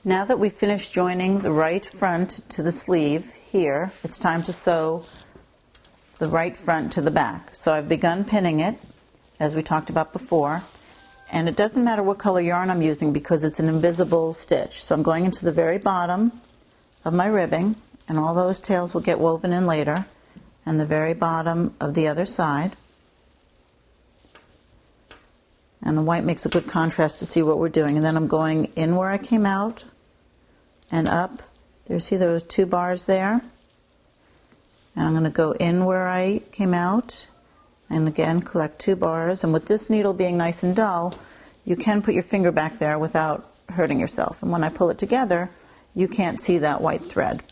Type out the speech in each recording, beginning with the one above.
Now that we've finished joining the right front to the sleeve here, it's time to sew the right front to the back. So I've begun pinning it, as we talked about before, and it doesn't matter what color yarn I'm using because it's an invisible stitch. So I'm going into the very bottom of my ribbing, and all those tails will get woven in later, and the very bottom of the other side. And the white makes a good contrast to see what we're doing. And then I'm going in where I came out and up. There, see those 2 bars there? And I'm going to go in where I came out and again collect 2 bars. And with this needle being nice and dull, you can put your finger back there without hurting yourself. And when I pull it together, you can't see that white thread.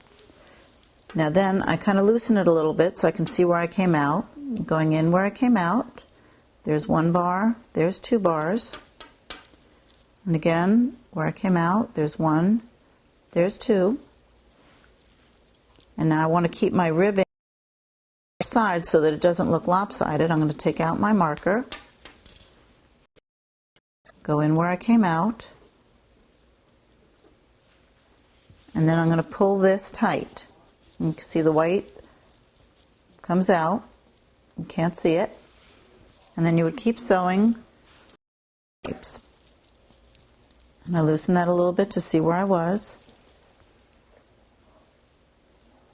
Now then, I kind of loosen it a little bit so I can see where I came out. Going in where I came out, there's 1 bar, there's 2 bars. And again, where I came out, there's 1, there's 2. And now I want to keep my ribbing side so that it doesn't look lopsided. I'm going to take out my marker, go in where I came out, and then I'm going to pull this tight. And you can see the white comes out. You can't see it. And then you would keep sewing. And I loosen that a little bit to see where I was.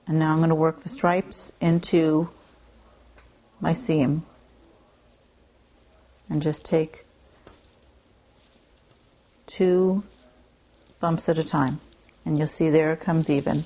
And now I'm going to work the stripes into my seam. And just take 2 bumps at a time. And you'll see there it comes even.